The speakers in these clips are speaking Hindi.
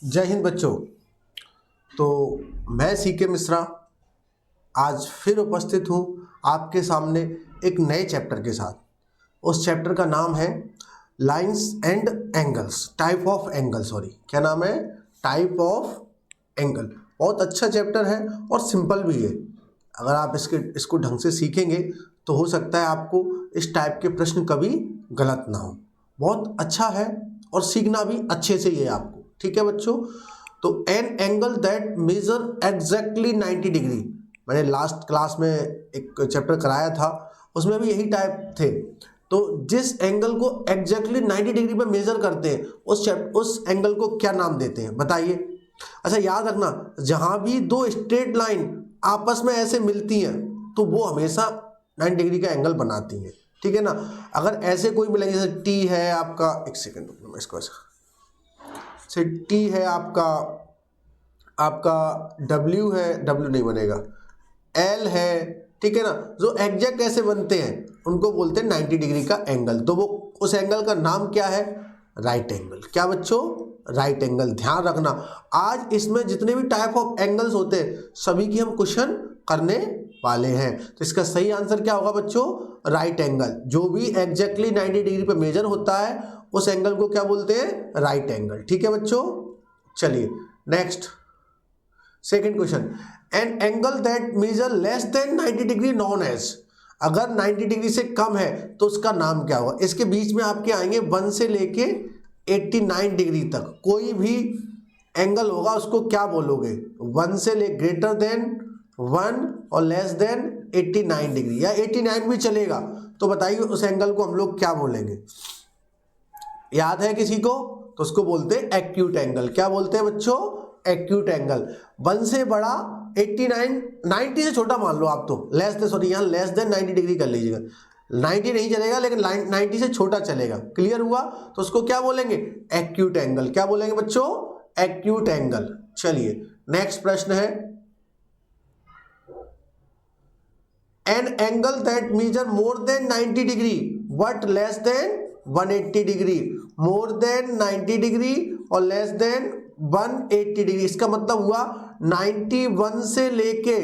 जय हिंद बच्चों। तो मैं सीके मिश्रा आज फिर उपस्थित हूँ आपके सामने एक नए चैप्टर के साथ। उस चैप्टर का नाम है lines and angles, type of angle. क्या नाम है? Type of angle. बहुत अच्छा चैप्टर है और सिंपल भी है। अगर आप इसको ढंग से सीखेंगे तो हो सकता है आपको इस टाइप के प्रश्न कभी गलत ना हो। बहुत अच्छा है और सीखना भी अच्छे से ही है आपको। ठीक है बच्चों। तो an angle that measure exactly 90 degree, मैंने लास्ट क्लास में एक चैप्टर कराया था, उसमें भी यही टाइप थे। तो जिस एंगल को एग्जैक्टली 90 डिग्री पे मेजर करते हैं उस एंगल को क्या नाम देते हैं बताइए। अच्छा याद रखना, जहां भी दो स्ट्रेट लाइन आपस में ऐसे मिलती हैं तो वो हमेशा 90 डिग्री का एंगल बनाती हैं। ठीक है ना। अगर ऐसे कोई मिलेंगे, जैसे टी है आपका, एक सेकेंड मैं इसको ऐसा, से टी है आपका डब्ल्यू है, डब्ल्यू नहीं बनेगा, एल है। ठीक है ना। जो एग्जैक्ट ऐसे बनते हैं उनको बोलते हैं 90 डिग्री का एंगल। तो वो उस एंगल का नाम क्या है? Right angle. क्या बच्चों? Right angle. ध्यान रखना, आज इसमें जितने भी टाइप ऑफ एंगल्स होते हैं सभी की हम क्वेश्चन करने वाले हैं। तो इसका सही आंसर क्या होगा बच्चों? Right angle. जो भी एग्जैक्टली 90 डिग्री पे मेजर होता है उस एंगल को क्या बोलते हैं? Right angle. ठीक है बच्चों। चलिए next, second question. An angle that measure less than 90 degree known as, अगर 90 डिग्री से कम है तो उसका नाम क्या होगा? इसके बीच में आपके आएंगे 1 से लेके 89 डिग्री तक कोई भी एंगल होगा उसको क्या बोलोगे? 1 से ले ग्रेटर देन 1 और लेस देन 89 डिग्री, या 89 भी चलेगा। तो बताइए उस एंगल को हम लोग क्या बोलेंगे? याद है किसी को? तो उसको बोलते हैं एक्यूट एंगल। क्या बोलते हैं बच्चों? Acute angle. 1 से बड़ा 89, 90 से छोटा मान लो आप, तो लेस देन, सॉरी यहाँ लेस देन 90 डिग्री कर लीजिएगा। 90 नहीं चलेगा लेकिन 90 से छोटा चलेगा। क्लियर हुआ? तो उसको क्या बोलेंगे? Acute angle. क्या बोलेंगे बच्चों? Acute angle. चलिए नेक्स्ट प्रश्न है, an angle that measure more than 90 degree but less than 180 degree. More than 90 degree और लेस देन 180 डिग्री, इसका मतलब हुआ 91 से लेके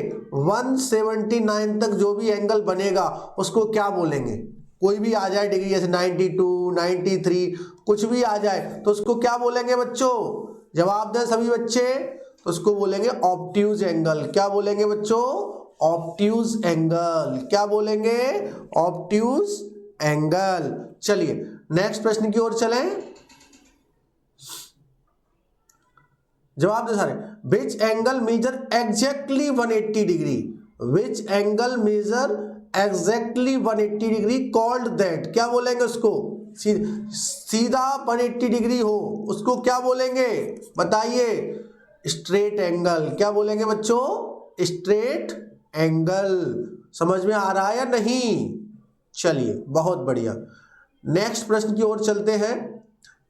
179 तक जो भी एंगल बनेगा उसको क्या बोलेंगे? कोई भी आ जाए डिग्री, जैसे 92, 93, कुछ भी आ जाए तो उसको क्या बोलेंगे बच्चों? जवाब दें सभी बच्चे। तो उसको बोलेंगे ऑब्ट्यूज एंगल। क्या बोलेंगे बच्चों? Obtuse angle. क्या बोलेंगे? Obtuse angle. चलिए नेक्स्ट प्रश्न की ओर चलें। जवाब दे सारे। Which angle measure exactly 180 degree? Which angle measure exactly 180 degree called that? क्या बोलेंगे उसको? सीधा 180 डिग्री हो उसको क्या बोलेंगे बताइए? Straight angle. क्या बोलेंगे बच्चों? Straight angle. समझ में आ रहा है या नहीं? चलिए बहुत बढ़िया। नेक्स्ट प्रश्न की ओर चलते हैं।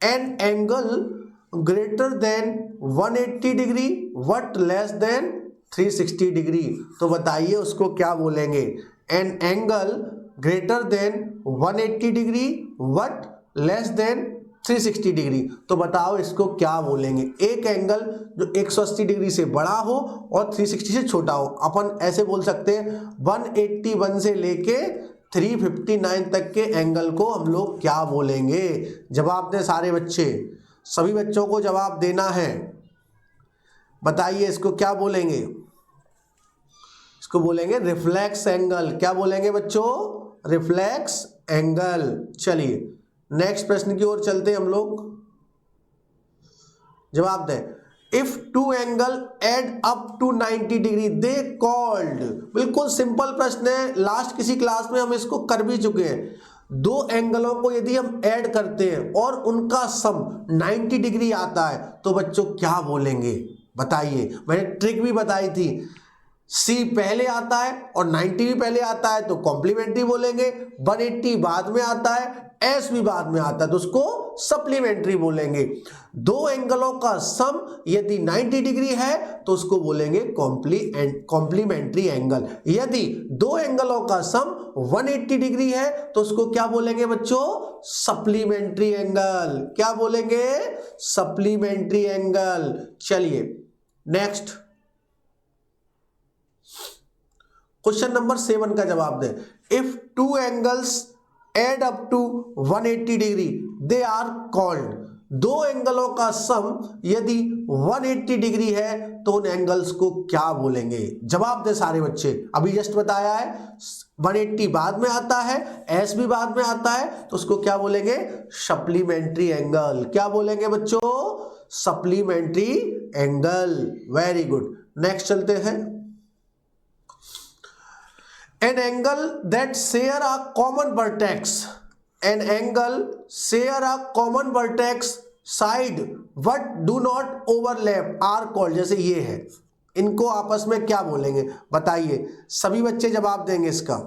An angle greater than 180 degree but less then 360 degree, तो बताइए उसको क्या बोलेंगे? An angle greater than 180 degree but less then 360 degree, तो बताओ इसको क्या बोलेंगे? एक एंगल जो 180 डिग्री से बड़ा हो और 360 से छोटा हो। अपन ऐसे बोल सकते हैं 181 से लेके 359 तक के एंगल को हम लोग क्या बोलेंगे? जवाब दें सारे बच्चे, सभी बच्चों को जवाब देना है। बताइए इसको क्या बोलेंगे? इसको बोलेंगे रिफ्लेक्स एंगल। क्या बोलेंगे बच्चों? Reflex angle. चलिए नेक्स्ट प्रश्न की ओर चलते हैं हम लोग। जवाब दें। If two angle add up to 90 degree they called. बिल्कुल सिंपल प्रश्न है, लास्ट किसी क्लास में हम इसको कर भी चुके हैं। दो एंगलों को यदि हम ऐड करते हैं और उनका सम 90 डिग्री आता है तो बच्चों क्या बोलेंगे बताइए? मैंने ट्रिक भी बताई थी। C पहले आता है और 90 भी पहले आता है तो कॉम्प्लीमेंट्री बोलेंगे, 180 बाद में आता है, S भी बाद में आता है तो उसको सप्लीमेंट्री बोलेंगे। दो एंगलों का सम यदि 90 डिग्री है तो उसको बोलेंगे कॉम्प्लीमेंट्री एंगल। यदि दो एंगलों का सम 180 डिग्री है तो उसको क्या बोलेंगे बच्चों? Supplementary angle. क्या बोलेंगे? Supplementary angle. चलिए नेक्स्ट क्वेश्चन नंबर 7 का जवाब दें। If two angles add up to 180 degree they are called. दो एंगलों का सम यदि 180 डिग्री है तो उन एंगल्स को क्या बोलेंगे? जवाब दे सारे बच्चे। अभी जस्ट बताया है 180 बाद में आता है, एस भी बाद में आता है तो उसको क्या बोलेंगे? Supplementary angle. क्या बोलेंगे बच्चों? Supplementary angle. Very good. Next चलते हैं। An angle that share a common vertex, an angle share a common vertex side but do not overlap are called। जैसे ये है, इनको आपस में क्या बोलेंगे बताइए? सभी बच्चे जवाब देंगे इसका।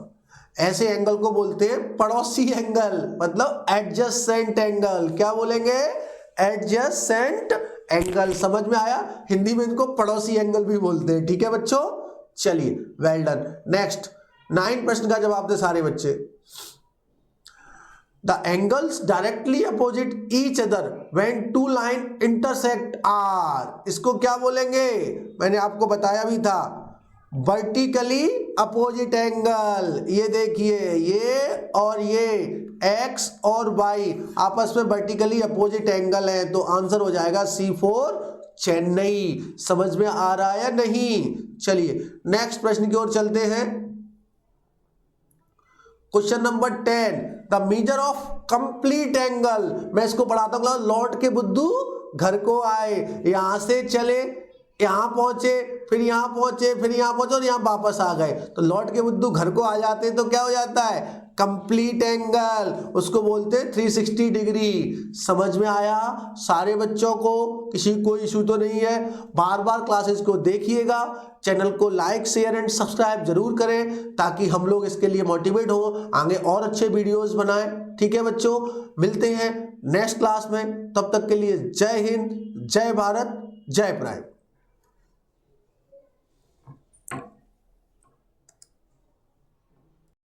ऐसे एंगल को बोलते हैं पड़ोसी एंगल, मतलब एडजेसेंट एंगल। क्या बोलेंगे? Adjacent angle. समझ में आया? हिंदी में इनको पड़ोसी एंगल भी बोलते हैं। ठीक है बच्चों, चलिए वेल डन। नेक्स्ट 9 प्रश्न का जवाब दे सारे बच्चे। The angles directly opposite each other when two line intersect are. इसको क्या बोलेंगे? मैंने आपको बताया भी था, वर्टिकली अपोजिट एंगल। ये देखिए, ये और ये एक्स और वाई आपस में वर्टिकली अपोजिट एंगल है तो आंसर हो जाएगा C4 चेन्नई। समझ में आ रहा है या नहीं? चलिए नेक्स्ट प्रश्न की ओर चलते हैं। Question number 10, the measure of complete angle. मैं इसको पढ़ाता हूँ। लौट के बुद्धू घर को आए, यहां से चले, यहां पहुंचे, फिर यहां पहुंचे, फिर यहां पहुंचे और यहां वापस आ गए तो लौट के बुद्धू घर को आ जाते हैं तो क्या हो जाता है? Complete angle. उसको बोलते हैं 360 डिग्री। समझ में आया सारे बच्चों को? किसी को इशू तो नहीं है? बार बार क्लासेस को देखिएगा, चैनल को लाइक शेयर एंड सब्सक्राइब जरूर करें ताकि हम लोग इसके लिए मोटिवेट हो, आगे और अच्छे वीडियोस बनाएं। ठीक है बच्चों, मिलते हैं नेक्स्ट क्लास में। तब तक के लिए जय हिंद, जय भारत, जय प्राइड।